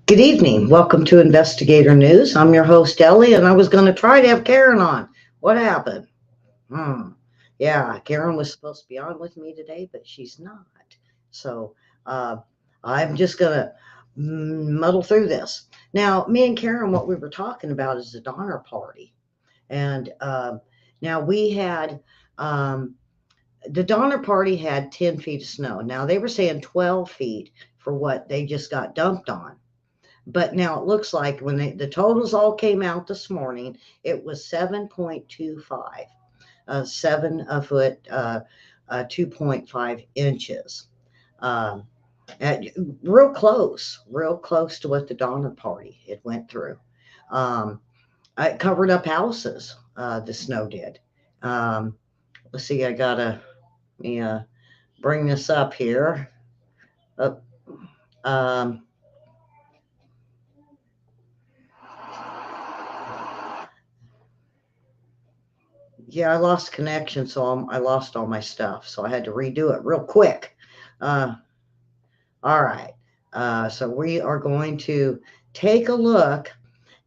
Good evening. Welcome to Investigator News. I'm your host, Ellie, and I was going to try to have Karen on. What happened? Hmm. Yeah, Karen was supposed to be on with me today, but she's not. So uh, I'm just going to muddle through this. Now, me and Karen, what we were talking about is the Donner Party. And now we had um, the Donner Party had 10 feet of snow. Now they were saying 12 feet for what they just got dumped on. But now it looks like when the totals all came out this morning, it was 7.25, 7 foot, 2.5 inches. Um, at, real close to what the Donner Party it went through. Um, it covered up houses. The snow did. Um, let's see. I gotta let me bring this up here. Uh, um, Yeah, I lost connection, so I lost all my stuff. So I had to redo it real quick. Uh, all right. So we are going to take a look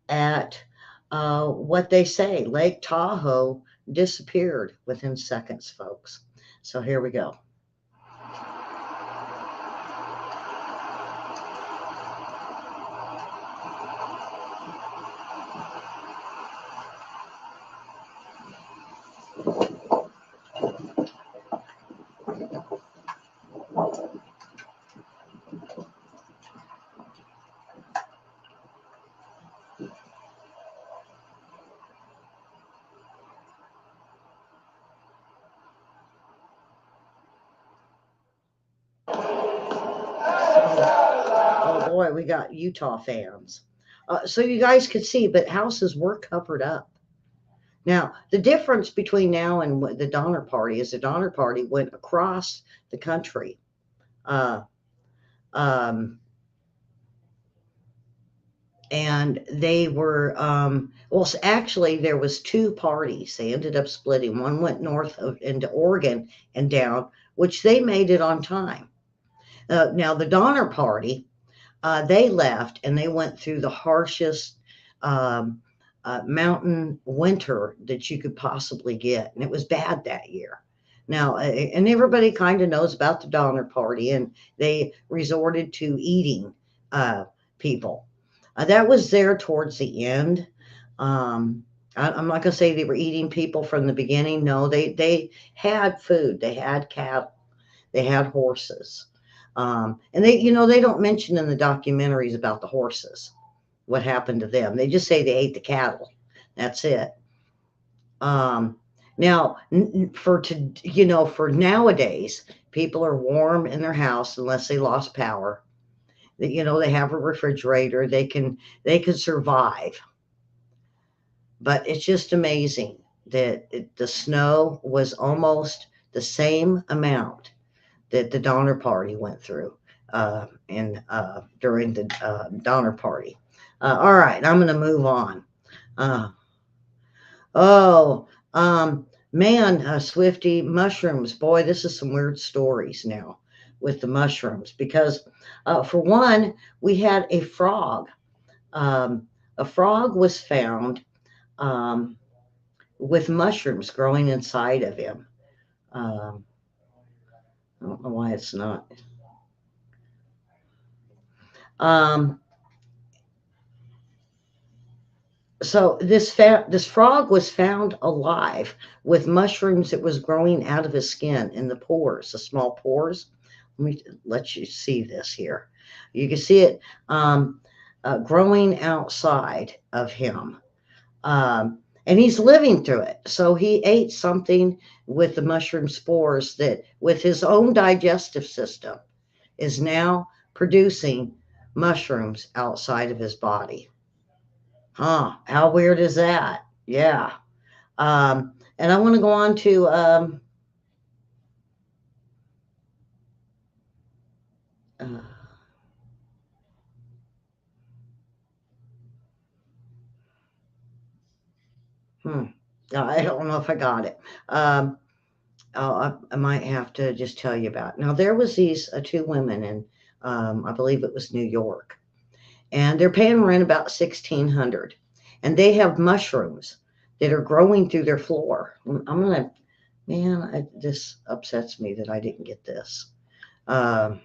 at what they say. Lake Tahoe disappeared within seconds, folks. So here we go. Oh boy, we got Utah fans. So you guys could see, but houses were covered up. Now, the difference between now and the Donner Party is the Donner Party went across the country. Uh, um, and they were well, actually there was two parties. They ended up splitting. One went north into Oregon and down, which they made it on time. Now the Donner Party, they left and they went through the harshest um, mountain winter that you could possibly get, and it was bad that year. Now, and everybody kind of knows about the Donner Party, and they resorted to eating people. That was there towards the end. I'm not going to say they were eating people from the beginning. No, they had food. They had cattle. They had horses. And they don't mention in the documentaries about the horses what happened to them. They just say they ate the cattle. That's it. Um, Now, for nowadays, people are warm in their house unless they lost power. They have a refrigerator. They can survive. But it's just amazing that the snow was almost the same amount that the Donner Party went through during the Donner Party. All right, I'm going to move on. Uh, oh, man, Swifty, mushrooms. Boy, this is some weird stories now with the mushrooms because, for one, we had a frog. Um, a frog was found um, with mushrooms growing inside of him. Um, I don't know why it's not. Um, so this frog was found alive with mushrooms that was growing out of his skin in the pores, the small pores. Let me let you see this here. You can see it growing outside of him. And he's living through it. So he ate something with the mushroom spores that, with his own digestive system, is now producing mushrooms outside of his body. Huh? How weird is that? Yeah. And I want to go on to uh, hmm. I don't know if I got it. I might have to just tell you about. Now there was these two women in, I believe it was New York, and they're paying rent about 1,600, and they have mushrooms that are growing through their floor. I'm gonna, man, this upsets me that I didn't get this. Um,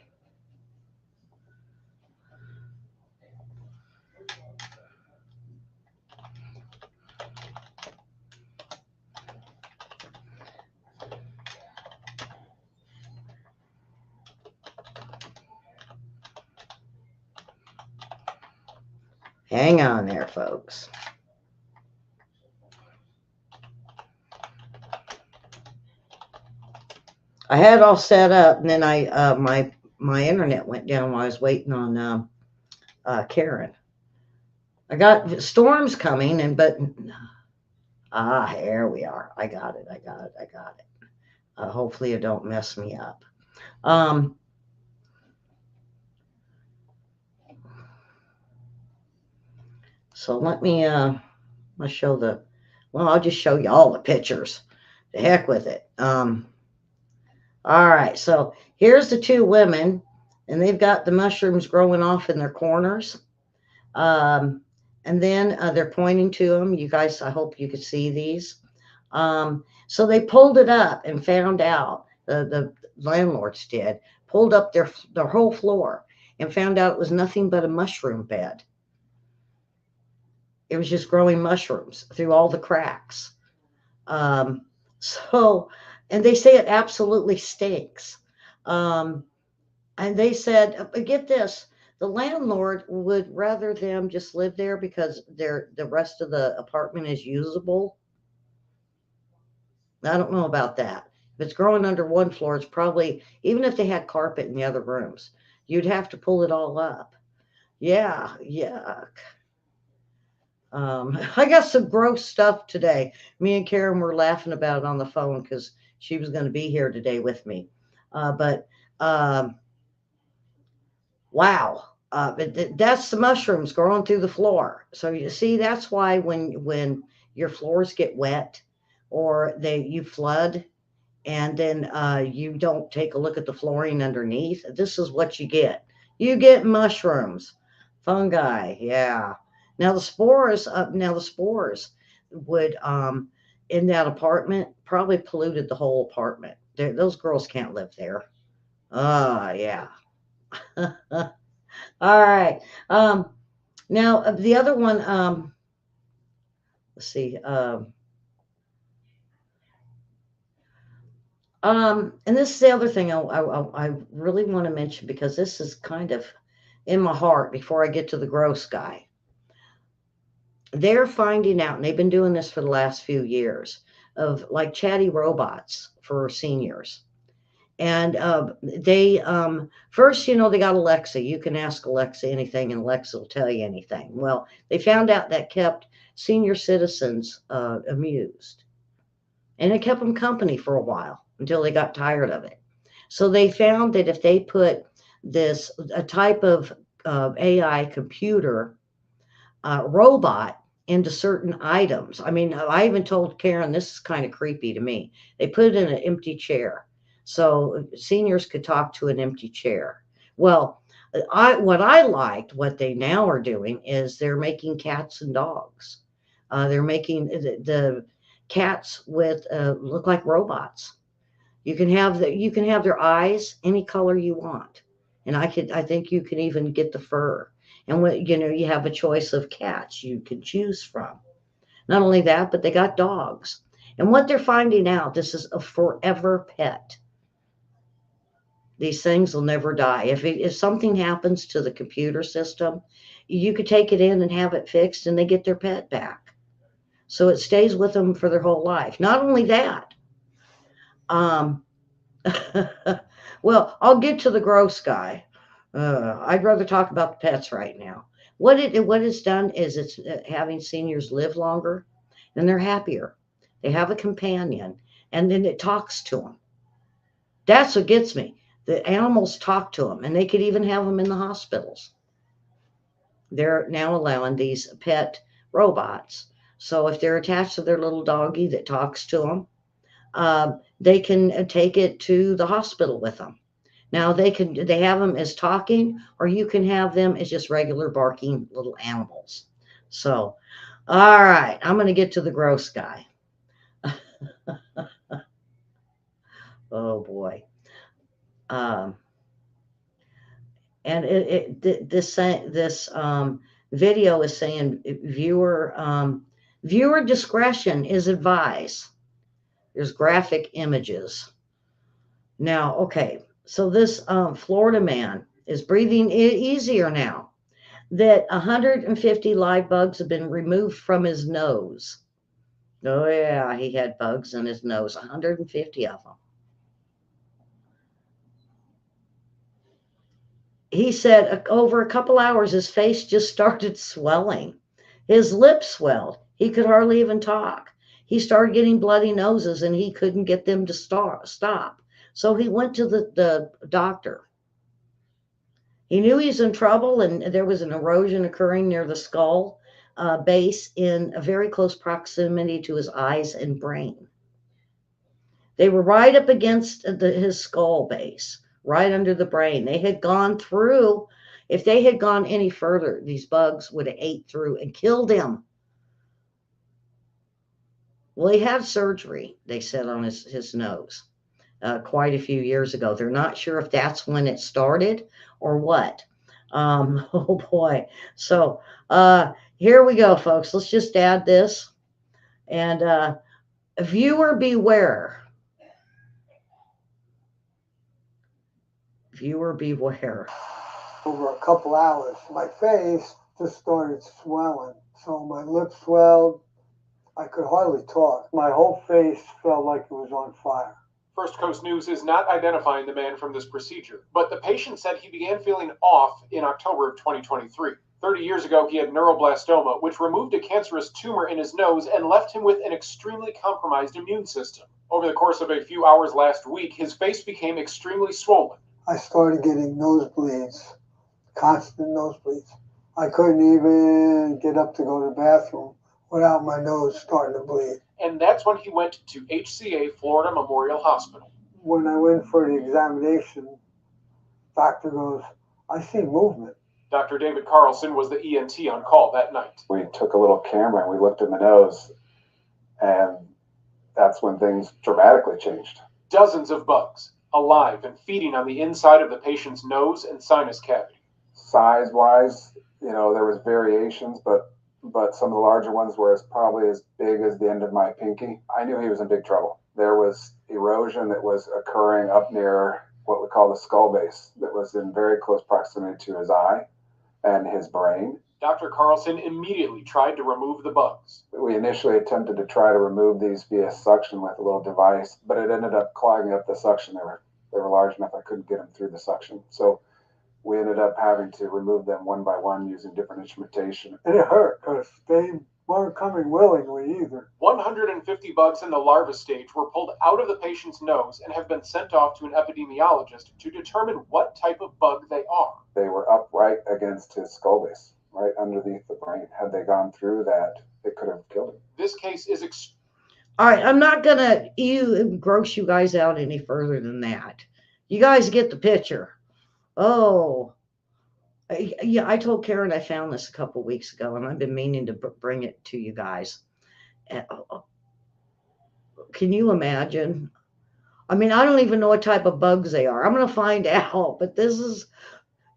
Hang on there, folks. I had it all set up, and then my internet went down while I was waiting on Karen. I got storms coming, but here we are. I got it. I got it. I got it. Hopefully, it don't mess me up. Um, so let's show I'll just show you all the pictures. The heck with it. All right, so here's the two women, and they've got the mushrooms growing off in their corners. Um, and then they're pointing to them. You guys, I hope you could see these. So they pulled it up and found out, the landlords did, pulled up their whole floor and found out it was nothing but a mushroom bed. It was just growing mushrooms through all the cracks. Um, so, and they say it absolutely stinks. Um, and they said, get this, the landlord would rather them just live there because the rest of the apartment is usable. I don't know about that. If it's growing under one floor, it's probably, even if they had carpet in the other rooms, you'd have to pull it all up. Yeah, yuck. I got some gross stuff today. Me and Karen were laughing about it on the phone because she was going to be here today with me. But wow, that's the mushrooms growing through the floor. So you see, that's why when your floors get wet or you flood, and then you don't take a look at the flooring underneath, this is what you get. You get mushrooms, fungi. Yeah. Now the spores would in that apartment probably polluted the whole apartment. Those girls can't live there. Yeah. All right. Now the other one. Let's see. And this is the other thing I really want to mention because this is kind of in my heart before I get to the gross guy. They're finding out, and they've been doing this for the last few years, of like chatty robots for seniors. And they first, they got Alexa. You can ask Alexa anything, and Alexa will tell you anything. Well, they found out that kept senior citizens amused, and it kept them company for a while until they got tired of it. So they found that if they put a type of AI computer robot into certain items. I mean, I even told Karen, this is kind of creepy to me. They put it in an empty chair so seniors could talk to an empty chair. Well, what they now are doing is they're making cats and dogs. They're making the cats with look like robots. You can have their eyes any color you want, and I think you can even get the fur. And you have a choice of cats you can choose from. Not only that, but they got dogs. And what they're finding out, this is a forever pet. These things will never die. If something happens to the computer system, you could take it in and have it fixed, and they get their pet back. So it stays with them for their whole life. Not only that, um, well, I'll get to the gross guy. I'd rather talk about the pets right now. What it's done is it's having seniors live longer, and they're happier. They have a companion, and then it talks to them. That's what gets me. The animals talk to them, and they could even have them in the hospitals. They're now allowing these pet robots. So if they're attached to their little doggy that talks to them, they can take it to the hospital with them. Now they have them as talking, or you can have them as just regular barking little animals. So, all right, I'm going to get to the gross guy. Oh boy. Um, and this video is saying viewer discretion is advised. There's graphic images. Now, okay, so this Florida man is breathing easier now that 150 live bugs have been removed from his nose. Oh, yeah, he had bugs in his nose, 150 of them. He said over a couple hours, his face just started swelling. His lips swelled. He could hardly even talk. He started getting bloody noses and he couldn't get them to stop. So he went to the doctor. He knew he was in trouble and there was an erosion occurring near the skull base in a very close proximity to his eyes and brain. They were right up against his skull base, right under the brain. They had gone through, if they had gone any further, these bugs would have ate through and killed him. Well, he had surgery, they said, on his nose quite a few years ago. They're not sure if that's when it started or what. Oh boy. So here we go, folks. Let's just add this. And viewer beware. Viewer beware. Over a couple hours, my face just started swelling. So my lips swelled. I could hardly talk. My whole face felt like it was on fire. First Coast News is not identifying the man from this procedure, but the patient said he began feeling off in October of 2023. 30 years ago, he had neuroblastoma, which removed a cancerous tumor in his nose and left him with an extremely compromised immune system. Over the course of a few hours last week, his face became extremely swollen. I started getting nosebleeds, constant nosebleeds. I couldn't even get up to go to the bathroom without my nose starting to bleed. And that's when he went to HCA Florida Memorial Hospital. When I went for the examination, doctor goes, I see movement. Dr. David Carlson was the ENT on call that night. We took a little camera and we looked in the nose, and that's when things dramatically changed. Dozens of bugs, alive and feeding on the inside of the patient's nose and sinus cavity. Size-wise, there was variations, but some of the larger ones were probably as big as the end of my pinky. I knew he was in big trouble. There was erosion that was occurring up near what we call the skull base that was in very close proximity to his eye and his brain. Dr. Carlson immediately tried to remove the bugs. We initially attempted to try to remove these via suction with a little device, but it ended up clogging up the suction. They were large enough I couldn't get them through the suction. So we ended up having to remove them one by one using different instrumentation. And it hurt because they weren't coming willingly either. 150 bugs in the larva stage were pulled out of the patient's nose and have been sent off to an epidemiologist to determine what type of bug they are. They were up right against his skull base, right underneath the brain. Had they gone through that, it could have killed him. This case is all right, I'm not going to gross you guys out any further than that. You guys get the picture. Oh, yeah, I told Karen I found this a couple weeks ago, and I've been meaning to bring it to you guys. Can you imagine? I mean, I don't even know what type of bugs they are. I'm going to find out, but this is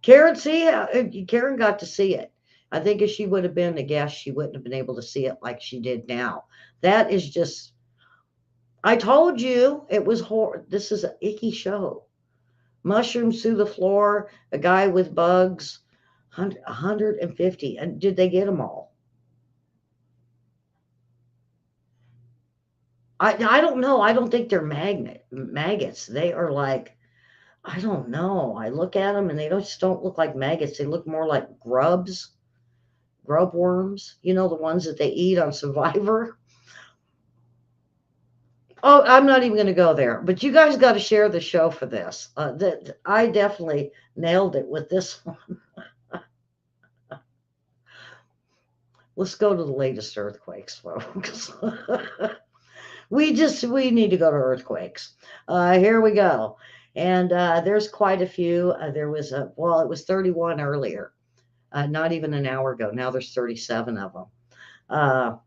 Karen. Karen got to see it. I think if she would have been a guest, she wouldn't have been able to see it like she did now. That is just, I told you it was horrible. This is an icky show. Mushrooms through the floor, a guy with bugs, 150. And did they get them all? I don't know. I don't think they're maggots. They are like, I don't know. I look at them and they just don't look like maggots. They look more like grub worms. The ones that they eat on Survivor. Oh, I'm not even going to go there, but you guys got to share the show for this. I definitely nailed it with this one. Let's go to the latest earthquakes, folks. We need to go to earthquakes. Here we go. And there's quite a few. There was well, it was 31 earlier, not even an hour ago. Now there's 37 of them. Uh,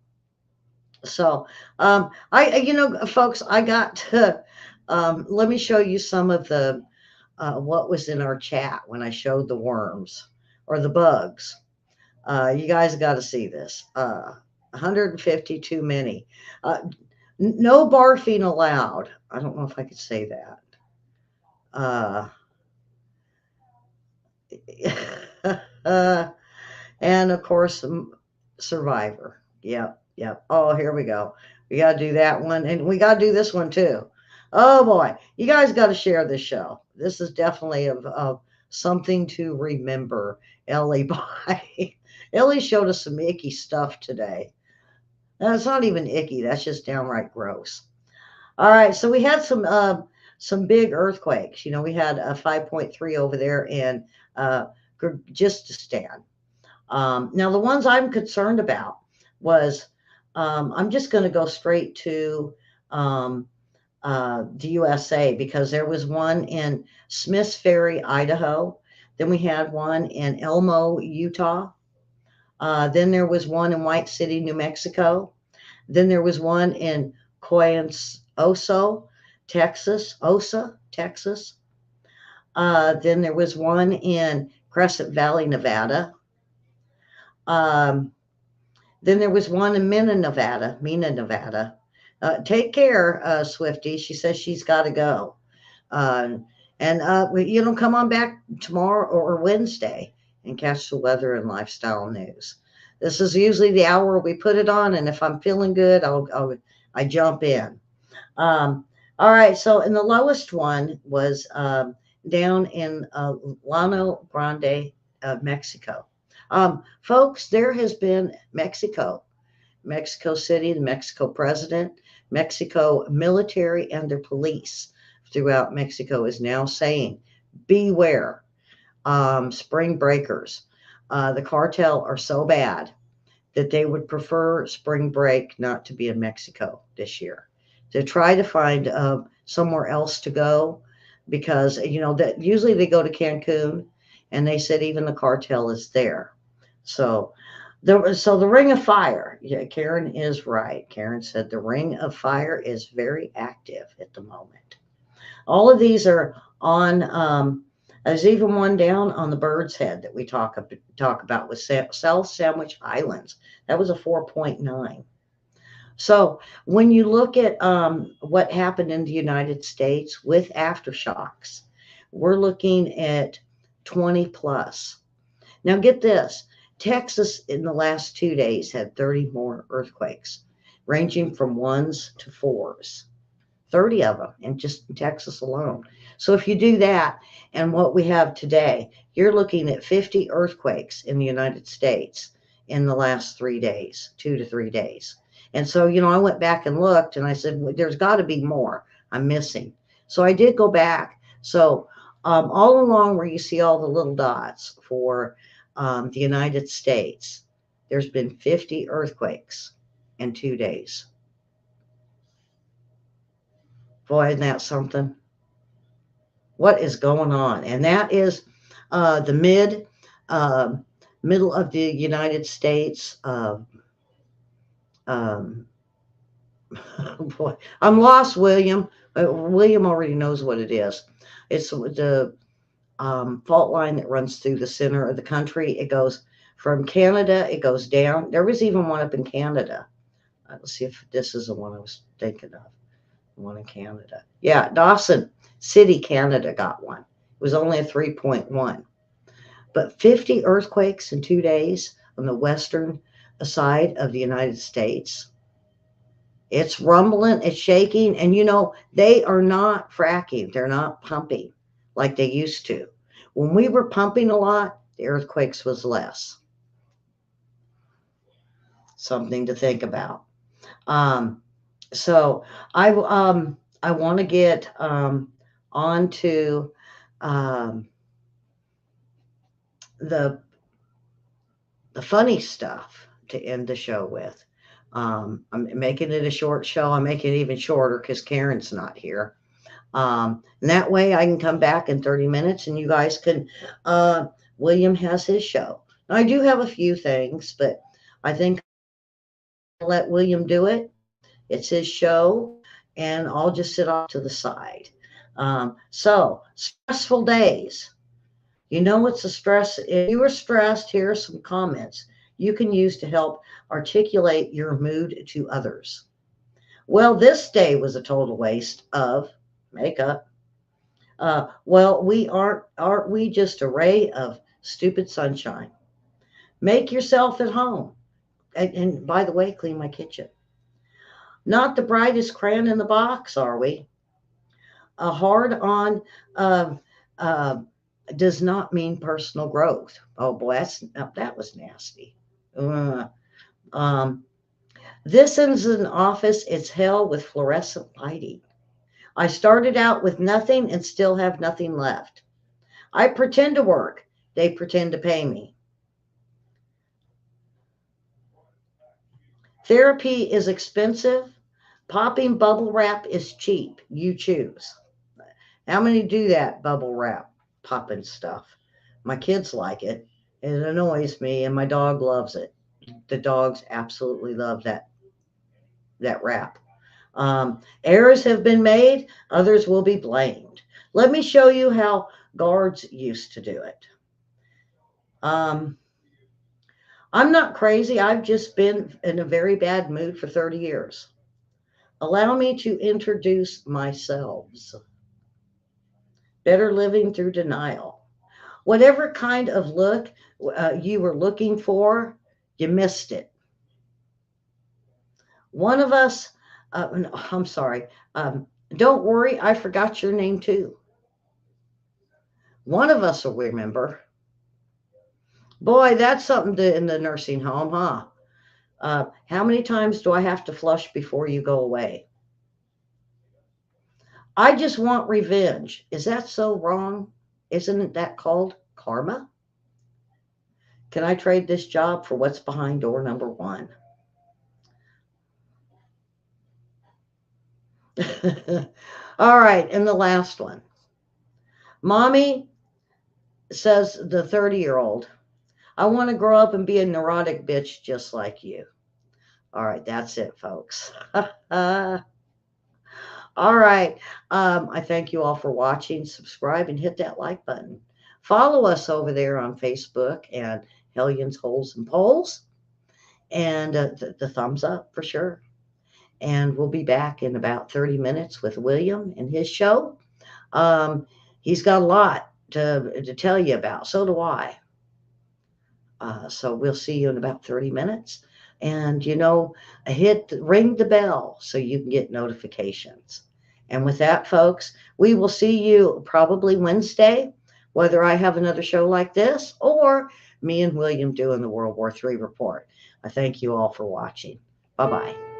so, folks, I got to, let me show you some of the, what was in our chat when I showed the worms or the bugs. You guys got to see this. 150 too many. No barfing allowed. I don't know if I could say that. And of course, Survivor. Yep. Oh, here we go. We got to do that one. And we got to do this one too. Oh boy. You guys got to share this show. This is definitely of something to remember. Ellie by. Ellie showed us some icky stuff today. Now, it's not even icky. That's just downright gross. All right. So we had some big earthquakes. We had a 5.3 over there in Kyrgyzstan. Now, the ones I'm concerned about was I'm just going to go straight to the USA because there was one in Smiths Ferry, Idaho. Then we had one in Elmo, Utah. Then there was one in White City, New Mexico. Then there was one in Oso, Texas. Then there was one in Crescent Valley, Nevada. Then there was one in Mena, Nevada. Take care, Swifty. She says she's got to go. Come on back tomorrow or Wednesday and catch the weather and lifestyle news. This is usually the hour we put it on, and if I'm feeling good, I jump in. All right. So, and the lowest one was down in Llano Grande, Mexico. Folks, there has been Mexico City, the Mexico president, Mexico military, and their police throughout Mexico is now saying, beware, spring breakers. The cartel are so bad that they would prefer spring break not to be in Mexico this year, to try to find somewhere else to go, because that usually they go to Cancun, and they said even the cartel is there. So the Ring of Fire. Yeah, Karen is right. Karen said the Ring of Fire is very active at the moment. All of these are on. There's even one down on the Bird's Head that we talk about with South Sandwich Islands. That was a 4.9. So when you look at what happened in the United States with aftershocks, we're looking at 20 plus. Now get this. Texas in the last 2 days had 30 more earthquakes, ranging from 1s to 4s. 30 of them in just Texas alone. So if you do that and what we have today, you're looking at 50 earthquakes in the United States in the last 3 days, 2 to 3 days. And so, I went back and looked, and I said, well, there's got to be more I'm missing. So I did go back. So all along where you see all the little dots for the United States, there's been 50 earthquakes in 2 days. Boy, isn't that something? What is going on? And that is the middle of the United States. Boy, I'm lost, William. William already knows what it is. It's the fault line that runs through the center of the country. It goes from Canada. It goes down. There was even one up in Canada. Let's see if this is the one I was thinking of. One in Canada. Yeah, Dawson City, Canada got one. It was only a 3.1. But 50 earthquakes in 2 days on the western side of the United States. It's rumbling, it's shaking, and they are not fracking. They're not pumping like they used to. When we were pumping a lot, the earthquakes was less. Something to think about. So I want to get on to the funny stuff to end the show with. I'm making it a short show. I'm making it even shorter because Karen's not here. And that way I can come back in 30 minutes and you guys can, William has his show. Now, I do have a few things, but I think I'll let William do it. It's his show, and I'll just sit off to the side. So, stressful days. You know what's a stress? If you are stressed, here are some comments you can use to help articulate your mood to others. Well, this day was a total waste of makeup. Well, aren't we just a ray of stupid sunshine? Make yourself at home. And by the way, clean my kitchen. Not the brightest crayon in the box, are we? A hard on uh, uh, does not mean personal growth. Oh boy, that was nasty. Uh, um, this is an office. It's hell with fluorescent lighting. I started out with nothing and still have nothing left. I pretend to work. They pretend to pay me. Therapy is expensive. Popping bubble wrap is cheap. You choose. How many do that bubble wrap popping stuff? My kids like it. It annoys me, and my dog loves it. The dogs absolutely love that wrap. Errors have been made. Others will be blamed. Let me show you how guards used to do it. I'm not crazy. I've just been in a very bad mood for 30 years. Allow me to introduce myself. Better living through denial. Whatever kind of look you were looking for, you missed it. One of us, no, I'm sorry. Don't worry, I forgot your name too. One of us will remember. Boy, that's something in the nursing home, huh? How many times do I have to flush before you go away? I just want revenge. Is that so wrong? Isn't that called karma? Can I trade this job for what's behind door number 1? All right, and the last one. Mommy says the 30-year-old, I want to grow up and be a neurotic bitch just like you. All right, that's it, folks. All right. I thank you all for watching. Subscribe and hit that like button. Follow us over there on Facebook and Hellions, Holes, and Poles. And the thumbs up for sure. And we'll be back in about 30 minutes with William and his show. He's got a lot to tell you about. So do I. So we'll see you in about 30 minutes. And, ring the bell so you can get notifications. And with that, folks, we will see you probably Wednesday, whether I have another show like this or me and William doing the World War III report. I thank you all for watching. Bye-bye.